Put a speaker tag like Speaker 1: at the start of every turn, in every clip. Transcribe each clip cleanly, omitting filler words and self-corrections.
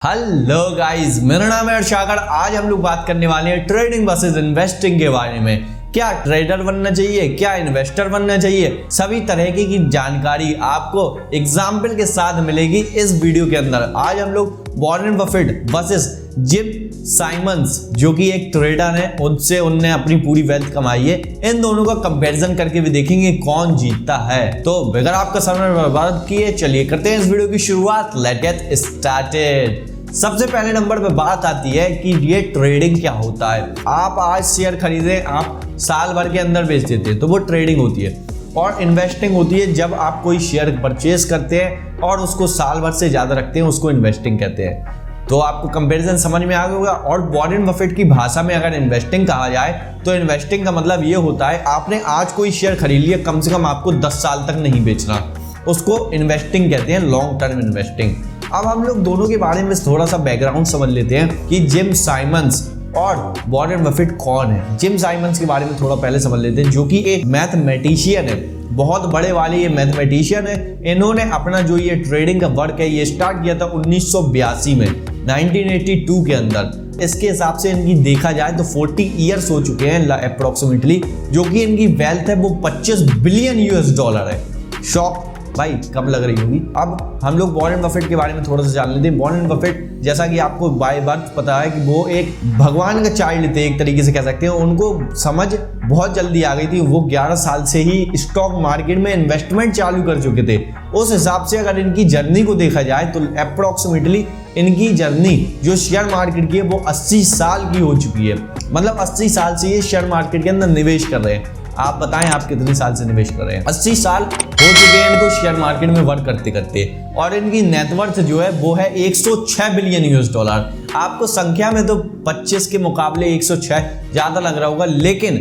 Speaker 1: Hello guys, मेरा नाम है अर्शागर। आज हम लोग बात करने वाले हैं ट्रेडिंग वर्सेस इन्वेस्टिंग के बारे में। क्या ट्रेडर बनना चाहिए, क्या इन्वेस्टर बनना चाहिए, सभी तरह की जानकारी आपको एग्जाम्पल के साथ मिलेगी इस वीडियो के अंदर। आज हम लोग Warren Buffett versus Jim Simons, जो कि एक ट्रेडर है, उनसे उनने अपनी पूरी वेल्थ कमाई है, इन दोनों का कंपैरिजन करके भी देखेंगे कौन जीतता है। तो बगैर आपका समय बर्बाद किए चलिए करते हैं इस वीडियो की शुरुआत। Let's get started. सबसे पहले नंबर पे बात आती है कि ये ट्रेडिंग क्या होता है। आप आज शेयर खरीदें, आप साल भर के अंदर बेच देते हैं, तो वो ट्रेडिंग होती है। और इन्वेस्टिंग होती है जब आप कोई शेयर परचेज करते हैं और उसको साल भर से ज्यादा रखते हैं, उसको इन्वेस्टिंग कहते हैं। तो आपको कंपैरिजन समझ में आ गया होगा। और वॉरेन बफेट की भाषा में अगर इन्वेस्टिंग कहा जाए तो इन्वेस्टिंग का मतलब ये होता है आपने आज कोई शेयर खरीद लिया, कम से कम आपको 10 साल तक नहीं बेचना, उसको इन्वेस्टिंग कहते हैं, लॉन्ग टर्म इन्वेस्टिंग। अब हम लोग दोनों के बारे में थोड़ा सा बैकग्राउंड समझ लेते हैं कि जिम साइमंस और वॉरेन बफेट कौन है। जिम साइमंस के बारे में थोड़ा पहले समझ लेते हैं, जो कि एक मैथमेटिशियन है, बहुत बड़े वाले ये मैथमेटिशियन है। इन्होंने अपना जो ये ट्रेडिंग का वर्क है ये स्टार्ट किया था 1982 में, 1982 के अंदर। इसके हिसाब से इनकी देखा जाए तो 40 ईयर्स हो चुके हैं अप्रोक्सीमेटली, जो कि इनकी वेल्थ है वो 25 बिलियन यूएस डॉलर है। शॉक भाई कब लग रही होगी। अब हम लोग वॉरेन बफेट के बारे में थोड़ा सा जान लेते हैं। वॉरेन बफेट, जैसा कि आपको बाय बर्थ पता है कि वो एक भगवान का चाइल्ड थे, एक तरीके से कह सकते हैं। उनको समझ बहुत जल्दी आ गई थी। वो 11 साल से ही स्टॉक मार्केट में इन्वेस्टमेंट चालू कर चुके थे। उस हिसाब से अगर इनकी जर्नी को देखा जाए तो अप्रोक्सीमेटली इनकी जर्नी जो शेयर मार्केट की है वो 80 साल की हो चुकी है। मतलब 80 साल से ये शेयर मार्केट के अंदर निवेश कर रहे हैं। आप बताएं आप कितने साल से निवेश कर रहे हैं। 80 साल हो चुके हैं इनको शेयर मार्केट में वर्क करते करते। और इनकी नेटवर्थ जो है वो है 106 बिलियन यूएस डॉलर। आपको संख्या में तो 25 के मुकाबले 106 ज्यादा लग रहा होगा, लेकिन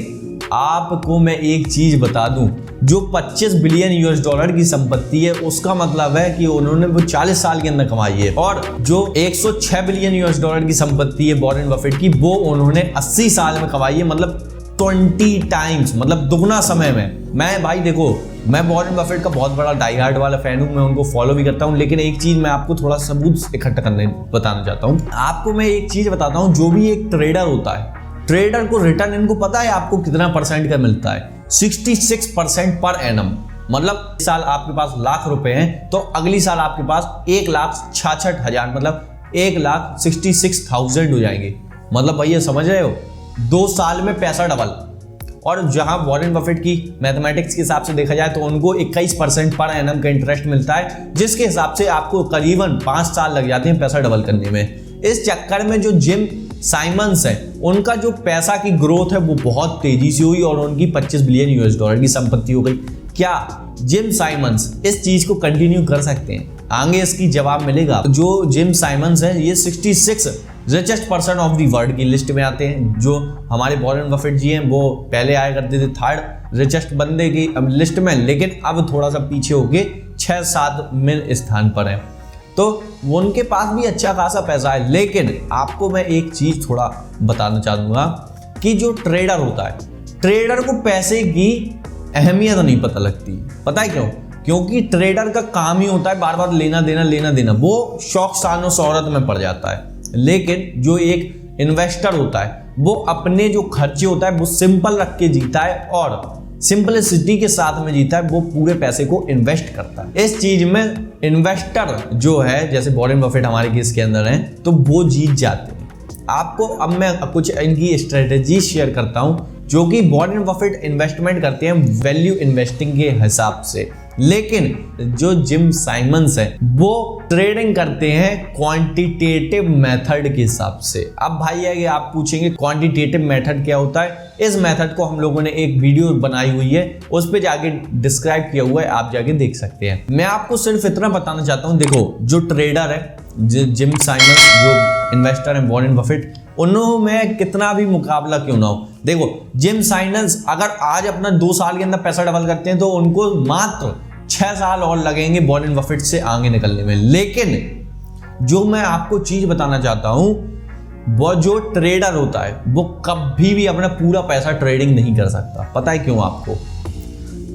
Speaker 1: आपको मैं एक चीज बता दूं, जो 25 बिलियन यूएस डॉलर की संपत्ति है उसका मतलब है कि उन्होंने वो 40 साल के अंदर कमाई है। और जो 106 बिलियन यूएस डॉलर की संपत्ति है वॉरेन बफेट की, वो उन्होंने 80 साल में कमाई है, मतलब 20 टाइम्स, मतलब दुगना समय में। मैं भाई देखो, मैं वॉरेन बफेट का बहुत बड़ा डाई हार्ड वाला फैन हूं, मैं उनको फॉलो भी करता हूं, लेकिन एक चीज मैं आपको थोड़ा सबूत इकट्ठा करने बताना चाहता हूं। आपको मैं एक चीज बताता हूं, जो भी एक ट्रेडर होता है, ट्रेडर को रिटर्न इनको पता है आपको कितना परसेंट का मिलता है। 66% पर एनम। मतलब इस साल आपके पास लाख रुपए हैं तो अगली साल आपके पास 1,66,000, मतलब 1,66,000 हो जाएंगे। मतलब भैया समझ रहे हो, 2 साल में पैसा डबल। और जहां वॉरेन बफेट की मैथमेटिक्स के हिसाब से देखा जाए तो उनको 21% पर एनम का इंटरेस्ट मिलता है, जिसके हिसाब से आपको करीबन 5 साल लग जाते हैं पैसा डबल करने में। इस चक्कर में जो जिम साइमंस है, उनका जो पैसा की ग्रोथ है वो बहुत तेजी से हुई और उनकी 25 बिलियन यूएस डॉलर की संपत्ति हो गई। क्या जिम साइमंस इस चीज को कंटिन्यू कर सकते हैं? आगे इसकी जवाब मिलेगा। जो जिम साइमंस है ये 66 richest person of the world की लिस्ट में आते हैं। जो हमारे वॉरेन बफेट जी हैं वो पहले आया करते थे 3rd रिचेस्ट बंदे की लिस्ट में, लेकिन अब थोड़ा सा पीछे होके 6-7 स्थान पर है। तो उनके पास भी अच्छा खासा पैसा है। लेकिन आपको मैं एक चीज थोड़ा बताना चाहूंगा कि जो ट्रेडर होता है, ट्रेडर को पैसे की अहमियत नहीं पता लगती। पता है क्यों? क्योंकि ट्रेडर का काम ही होता है बार बार लेना देना, वो शौक शानो शौहरत में पड़ जाता है। लेकिन जो एक इन्वेस्टर होता है वो अपने जो खर्चे होता है वो सिंपल रख के जीता है और सिंपलिसिटी के साथ में जीता है। वो पूरे पैसे को इन्वेस्ट करता है। इस चीज में इन्वेस्टर जो है, जैसे वॉरेन बफेट हमारे केस के अंदर है, तो वो जीत जाते हैं। आपको अब मैं कुछ इनकी स्ट्रेटेजी शेयर करता हूं, जो कि वॉरेन बफेट इन्वेस्टमेंट करते हैं वैल्यू इन्वेस्टिंग के हिसाब से, लेकिन जो जिम साइमंस है वो ट्रेडिंग करते हैं क्वांटिटेटिव मेथड के हिसाब से। अब भाई है कि आप पूछेंगे क्वांटिटेटिव मेथड क्या होता है। इस मेथड को हम लोगों ने एक वीडियो बनाई हुई है, उस पे जाके डिस्क्राइब किया हुआ है, आप जाके देख सकते हैं। मैं आपको सिर्फ इतना बताना चाहता हूं, देखो जो ट्रेडर है, जिम साइमंस, जो इन्वेस्टर है वॉरेन बफेट, उनमें कितना भी मुकाबला क्यों ना हो, देखो जिम साइमंस अगर आज अपना 2 साल के अंदर पैसा डबल करते हैं तो उनको मात्र 6 साल और लगेंगे वॉरेन बफेट से आगे निकलने में। लेकिन जो मैं आपको चीज बताना चाहता हूं, वो जो ट्रेडर होता है वो कभी भी अपना पूरा पैसा ट्रेडिंग नहीं कर सकता। पता है क्यों आपको?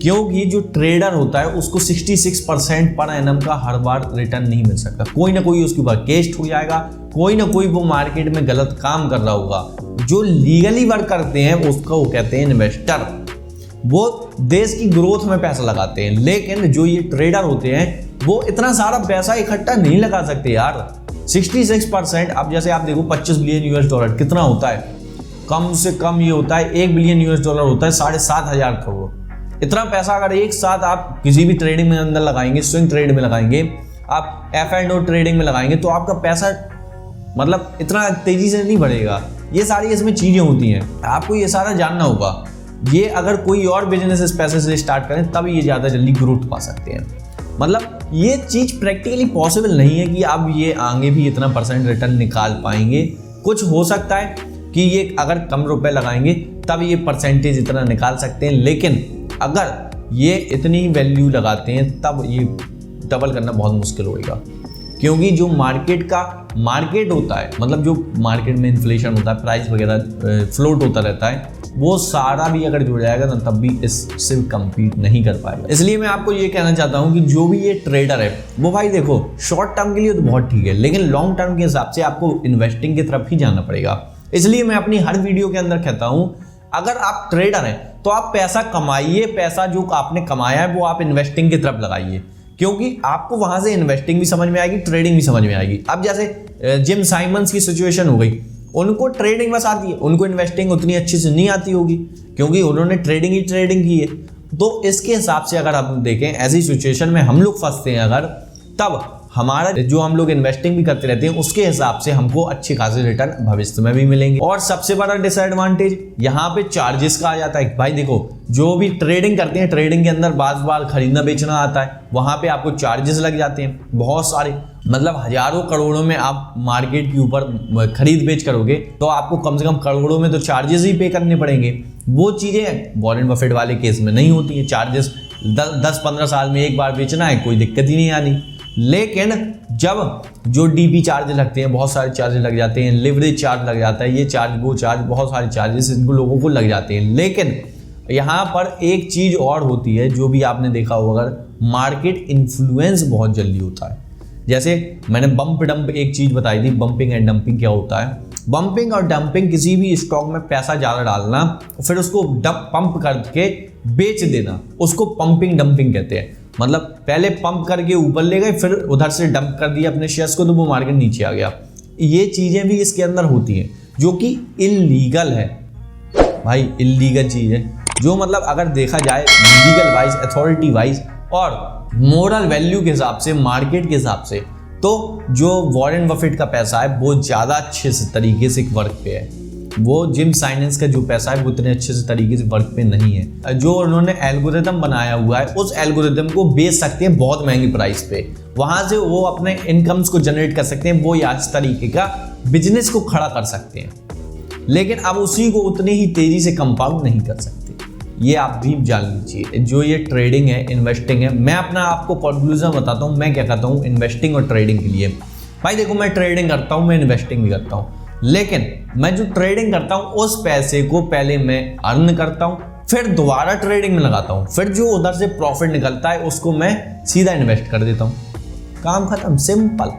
Speaker 1: क्योंकि जो ट्रेडर होता है उसको 66% पर एनम का हर बार रिटर्न नहीं मिल सकता। कोई ना कोई उसके ऊपर केस हो जाएगा, कोई ना कोई वो मार्केट में गलत काम कर रहा होगा। जो लीगली वर्क करते हैं उसको वो कहते हैं इन्वेस्टर, वो देश की ग्रोथ में पैसा लगाते हैं। लेकिन जो ये ट्रेडर होते हैं वो इतना सारा पैसा इकट्ठा नहीं लगा सकते यार। 66%, अब जैसे आप देखो 25 बिलियन यूएस डॉलर कितना होता है, कम से कम ये होता है 1 बिलियन यूएस डॉलर होता है 7,500 करोड़। इतना पैसा अगर एक साथ आप किसी भी ट्रेडिंग में अंदर लगाएंगे, स्विंग ट्रेड में लगाएंगे, आप F&O ट्रेडिंग में लगाएंगे, तो आपका पैसा मतलब इतना तेजी से नहीं बढ़ेगा। ये सारी इसमें चीजें होती हैं, आपको ये सारा जानना होगा। ये अगर कोई और बिजनेस इस पैसे से स्टार्ट करें तब ये ज़्यादा जल्दी ग्रोथ पा सकते हैं। मतलब ये चीज़ प्रैक्टिकली पॉसिबल नहीं है कि आप ये आगे भी इतना % रिटर्न निकाल पाएंगे। कुछ हो सकता है कि ये अगर कम रुपए लगाएंगे तब ये % इतना निकाल सकते हैं, लेकिन अगर ये इतनी वैल्यू लगाते हैं तब ये डबल करना बहुत मुश्किल होगा। क्योंकि जो मार्केट होता है, मतलब जो मार्केट में इन्फ्लेशन होता है, प्राइस वगैरह फ्लोट होता रहता है, वो सारा भी अगर जुड़ जाएगा ना तब भी इससे कम्पीट नहीं कर पाएगा। इसलिए मैं आपको ये कहना चाहता हूँ कि जो भी ये ट्रेडर है वो भाई देखो, शॉर्ट टर्म के लिए तो बहुत ठीक है, लेकिन लॉन्ग टर्म के हिसाब से आपको इन्वेस्टिंग की तरफ ही जाना पड़ेगा। इसलिए मैं अपनी हर वीडियो के अंदर कहता हूँ, अगर आप ट्रेडर हैं तो आप पैसा कमाइए, पैसा जो आपने कमाया है वो आप इन्वेस्टिंग की तरफ लगाइए, क्योंकि आपको वहां से इन्वेस्टिंग भी समझ में आएगी, ट्रेडिंग भी समझ में आएगी। अब जैसे जिम साइमंस की सिचुएशन हो गई, उनको ट्रेडिंग बस आती है, उनको इन्वेस्टिंग उतनी अच्छी से नहीं आती होगी, क्योंकि उन्होंने ट्रेडिंग की है। तो इसके हिसाब से अगर आप देखें, ऐसी सिचुएशन में हम लोग फंसते हैं अगर, तब हमारा जो हम लोग इन्वेस्टिंग भी करते रहते हैं उसके हिसाब से हमको अच्छी खासी रिटर्न भविष्य में भी मिलेंगे। और सबसे बड़ा डिसएडवांटेज यहाँ पे चार्जेस का आ जाता है। भाई देखो, जो भी ट्रेडिंग करते हैं, ट्रेडिंग के अंदर बार खरीदना बेचना आता है, वहां पे आपको चार्जेस लग जाते हैं बहुत सारे, मतलब हजारों करोड़ों में आप मार्केट के ऊपर खरीद बेच करोगे तो आपको कम से कम करोड़ों में तो चार्जेस ही पे करने पड़ेंगे। वो चीजें वॉरेन बफेट वाले केस में नहीं होती है। चार्जेस 10-15 साल में एक बार बेचना है, कोई दिक्कत ही नहीं आनी। लेकिन जब जो डीपी चार्ज लगते हैं, बहुत सारे चार्ज लग जाते हैं, लिवरेज चार्ज लग जाता है, ये चार्ज वो चार्ज, बहुत सारे चार्जेस इनको लोगों को लग जाते हैं। लेकिन यहाँ पर एक चीज और होती है जो भी आपने देखा होगा, अगर मार्केट इन्फ्लुएंस बहुत जल्दी होता है। जैसे मैंने बम्प डंप एक चीज बताई थी, बम्पिंग एंड डंपिंग क्या होता है। बम्पिंग और डंपिंग, किसी भी स्टॉक में पैसा ज्यादा डालना फिर उसको पंप करके बेच देना, उसको पंपिंग डंपिंग कहते हैं। मतलब पहले पंप करके ऊपर ले गए, फिर उधर से डंप कर दिया अपने शेयर्स को, तो वो मार्केट नीचे आ गया। ये चीजें भी इसके अंदर होती हैं जो कि इल्लीगल है भाई, इल्लीगल चीज है। जो मतलब अगर देखा जाए लीगल वाइज, अथॉरिटी वाइज और मोरल वैल्यू के हिसाब से, मार्केट के हिसाब से, तो जो वॉरेन बफेट का पैसा है वो ज़्यादा अच्छे से तरीके से वर्क पे है। वो जिम साइनेंस का जो पैसा है वो इतने अच्छे से तरीके से वर्क पे नहीं है। जो उन्होंने एल्गोरिदम बनाया हुआ है, उस एल्गोरिदम को बेच सकते हैं बहुत महंगी प्राइस पे, वहां से वो अपने इनकम्स को जनरेट कर सकते हैं, वो इस तरीके का बिजनेस को खड़ा कर सकते हैं। लेकिन अब उसी को उतनी ही तेजी से कंपाउंड नहीं कर सकते। ये आप भी जान लीजिए। जो ये ट्रेडिंग है, इन्वेस्टिंग है, मैं अपना आपको कंक्लूजन बताता हूँ मैं क्या कहता हूँ इन्वेस्टिंग और ट्रेडिंग के लिए। भाई देखो, मैं ट्रेडिंग करता हूँ, मैं इन्वेस्टिंग भी करता हूँ, लेकिन मैं जो ट्रेडिंग करता हूँ उस पैसे को पहले मैं अर्न करता हूँ, फिर दोबारा ट्रेडिंग में लगाता हूँ, फिर जो उधर से प्रॉफिट निकलता है उसको मैं सीधा इन्वेस्ट कर देता हूँ। काम खत्म, सिंपल।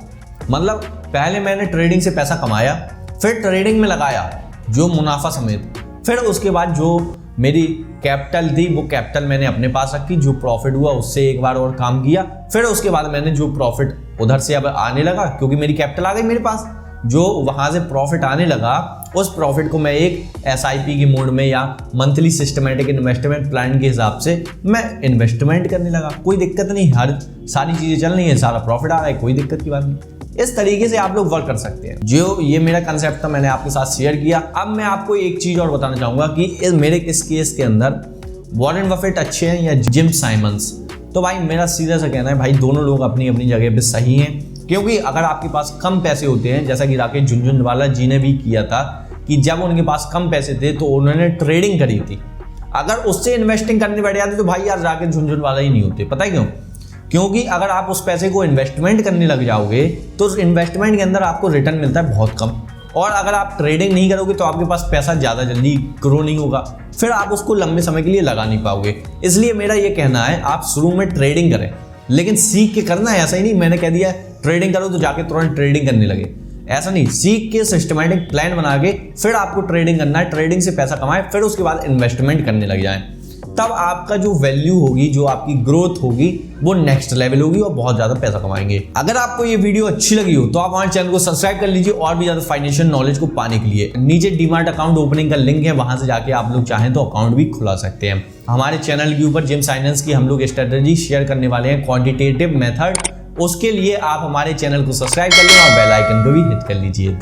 Speaker 1: मतलब पहले मैंने ट्रेडिंग से पैसा कमाया, फिर ट्रेडिंग में लगाया जो मुनाफा समेत, फिर उसके बाद जो मेरी कैपिटल थी वो कैपिटल मैंने अपने पास रखी, जो प्रॉफिट हुआ उससे एक बार और काम किया, फिर उसके बाद मैंने जो प्रॉफिट उधर से अब आने लगा, क्योंकि मेरी कैपिटल आ गई मेरे पास, जो वहां से प्रॉफिट आने लगा उस प्रॉफिट को मैं एक SIP की मोड में या मंथली सिस्टमेटिक इन्वेस्टमेंट प्लान के हिसाब से मैं इन्वेस्टमेंट करने लगा। कोई दिक्कत नहीं, हर सारी चीजें चल रही है, सारा प्रॉफिट आ रहा है, कोई दिक्कत की बात नहीं। इस तरीके से आप लोग वर्क कर सकते हैं। जो ये मेरा कंसेप्ट था मैंने आपके साथ शेयर किया। अब मैं आपको एक चीज और बताना चाहूंगा कि मेरे इस केस के अंदर वॉरेन बफेट अच्छे हैं या जिम साइमंस। तो भाई मेरा सीधा सा कहना है, भाई दोनों लोग अपनी अपनी जगह पे सही हैं। क्योंकि अगर आपके पास कम पैसे होते हैं, जैसा कि राकेश झुनझुनवाला जी ने भी किया था कि जब उनके पास कम पैसे थे तो उन्होंने ट्रेडिंग करी थी, अगर उससे इन्वेस्टिंग करने बैठ जाते तो भाई यार राकेश झुनझुनवाला ही नहीं होते। पता है क्यों? क्योंकि अगर आप उस पैसे को इन्वेस्टमेंट करने लग जाओगे तो उस इन्वेस्टमेंट के अंदर आपको रिटर्न मिलता है बहुत कम। और अगर आप ट्रेडिंग नहीं करोगे तो आपके पास पैसा ज़्यादा जल्दी ग्रो नहीं होगा, फिर आप उसको लंबे समय के लिए लगा नहीं पाओगे। इसलिए मेरा ये कहना है आप शुरू में ट्रेडिंग करें, लेकिन सीख के करना है। ऐसा ही नहीं मैंने कह दिया ट्रेडिंग करो तो जाके तुरंत ट्रेडिंग करने लगे, ऐसा नहीं। सीख के सिस्टमैटिक प्लान बना के फिर आपको ट्रेडिंग करना है, ट्रेडिंग से पैसा कमाएं, फिर उसके बाद इन्वेस्टमेंट करने लग जाएं। तब आपका जो वैल्यू होगी, जो आपकी ग्रोथ होगी, वो नेक्स्ट लेवल होगी और बहुत ज्यादा पैसा कमाएंगे। अगर आपको ये वीडियो अच्छी लगी हो तो आप हमारे चैनल को सब्सक्राइब कर लीजिए और भी ज्यादा फाइनेंशियल नॉलेज को पाने के लिए। नीचे डीमैट अकाउंट ओपनिंग का लिंक है, वहां से जाके आप लोग चाहें तो अकाउंट भी खुला सकते हैं। हमारे चैनल के ऊपर जिम साइनेंस की हम लोग स्ट्रेटेजी शेयर करने वाले हैं, क्वांटिटेटिव मेथड। उसके लिए आप हमारे चैनल को सब्सक्राइब कर लें और बेल आइकन को भी हिट कर लीजिए।